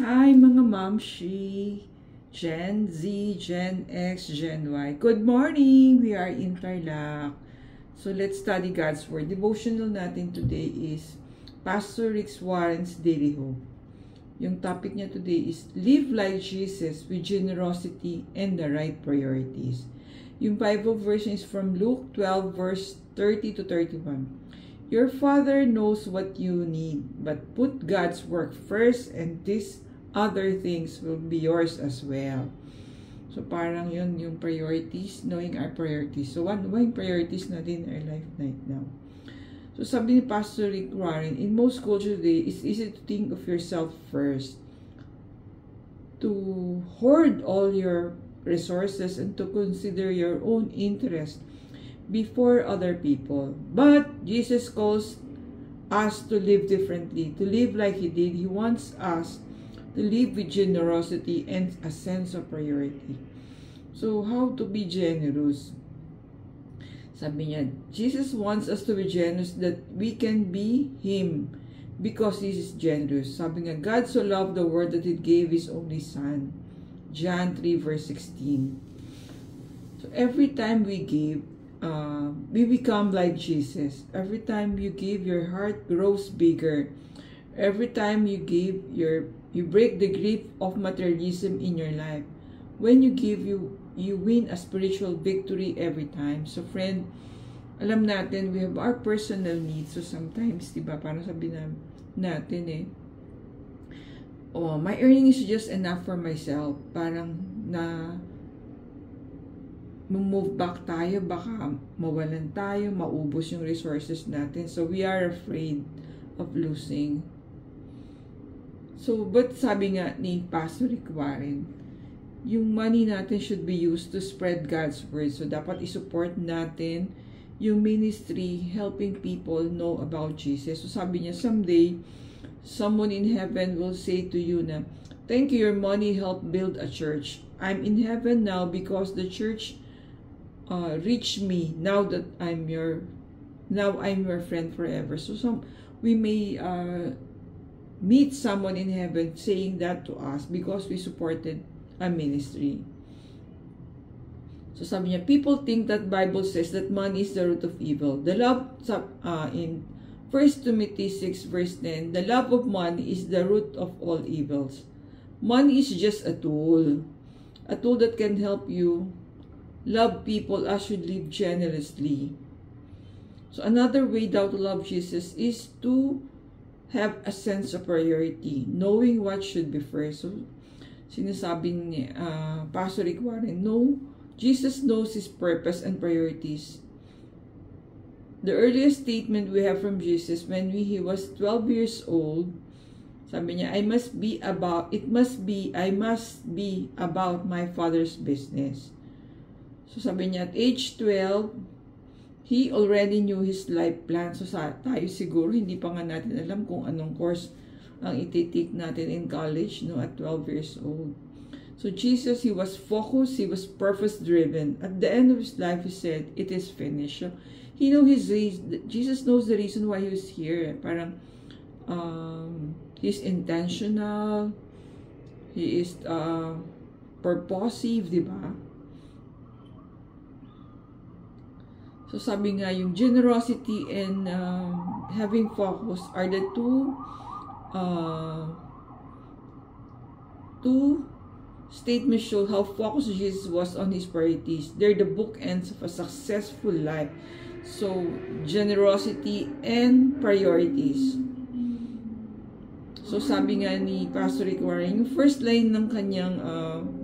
Hi mga mamshi, Gen Z, Gen X, Gen Y. Good morning! We are in Tarlac. So let's study God's Word. Devotional natin today is Pastor Rick Warren's Daily Hope. Yung topic niya today is Live like Jesus with generosity and the right priorities. Yung Bible verse is from Luke 12 verse 30 to 31. Your Father knows what you need, but put God's work first and these other things will be yours as well. So parang yun yung priorities, knowing our priorities. So ano ba yung priorities natin in our life right now? So sabi ni Pastor Rick Warren, in most cultures today, it's easy to think of yourself first. To hoard all your resources and to consider your own interest before other people. But Jesus calls us to live differently, to live like He did. He wants us to live with generosity and a sense of priority. So, how to be generous? Sabi niya, Jesus wants us to be generous that we can be Him because He is generous. Sabi niya, God so loved the world that He gave His only Son. John 3 verse 16. So, every time we give, we become like Jesus. Every time you give, your heart grows bigger. Every time you give, you break the grip of materialism in your life. When you give, you win a spiritual victory every time. So friend, alam natin, we have our personal needs. So sometimes, diba, parang sabi natin oh, my earning is just enough for myself. Parang move back tayo, baka mawalan tayo, maubos yung resources natin. So we are afraid of losing. So, but sabi nga ni Pastor Rick Warren, yung money natin should be used to spread God's word. So, dapat isupport natin yung ministry, helping people know about Jesus. So, sabi niya, someday, someone in heaven will say to you na, thank you, your money helped build a church. I'm in heaven now because the church reached me now that I'm your friend forever. So, we may meet someone in heaven saying that to us because we supported a ministry. So sabi niya, people think that Bible says that money is the root of evil. The love, in 1 Timothy 6 verse 10, the love of money is the root of all evils. Money is just a tool that can help you love people as you live generously. So another way daw to love Jesus is to have a sense of priority, knowing what should be first. So, sinasabi ni Pastor Rick Warren, no, Jesus knows His purpose and priorities. The earliest statement we have from Jesus when He was 12 years old, sabi niya, I must be about my Father's business. So, sabi niya, at age 12, He already knew His life plan. So tayo siguro, hindi pa nga natin alam kung anong course ang ititik natin in college at 12 years old. So Jesus, He was focused, He was purpose-driven. At the end of His life, He said, it is finished. So, Jesus knows the reason why He was here. Parang, He's intentional, He is purposive, di ba? So sabi nga, yung generosity and having focus are the two statements show how focused Jesus was on His priorities. They're the bookends of a successful life. So, generosity and priorities. So sabi nga ni Pastor Rick Warren, yung first line ng kanyang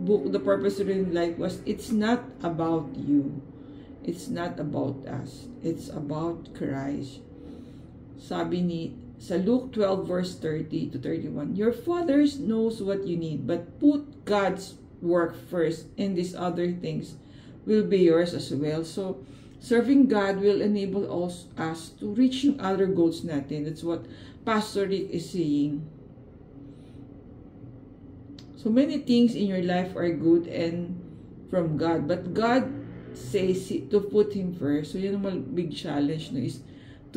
book, The Purpose of Life, was, it's not about you. It's not about us. It's about Christ. Sabi sa Luke 12 verse 30 to 31, your Father knows what you need, but put God's work first and these other things will be yours as well. So, serving God will enable us to reach yung other goals natin. That's what Pastor Rick is saying. So, many things in your life are good and from God, but God says to put Him first. So, yun ang big challenge is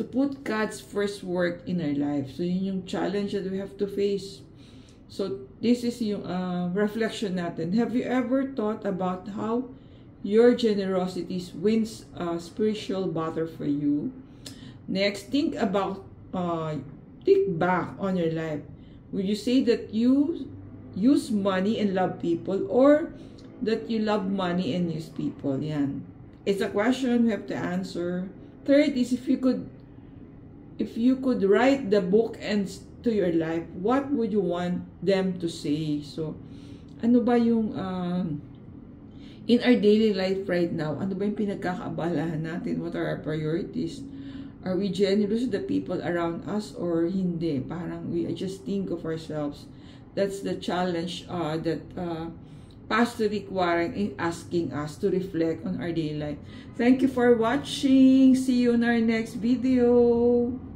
to put God's first work in our life. So, yun yung challenge that we have to face. So, this is yung reflection natin. Have you ever thought about how your generosity wins a spiritual battle for you? Next, think back on your life. Would you say that you use money and love people, or that you love money and use people? Yan. It's a question we have to answer. Third is, if you could write the book and to your life, what would you want them to say? So, ano ba yung in our daily life right now, ano ba yung pinagkakaabalahan natin? What are our priorities? Are we generous to the people around us or hindi? Parang we just think of ourselves. That's the challenge that Pastor Rick Warren is asking us to reflect on our daily life. Thank you for watching. See you in our next video.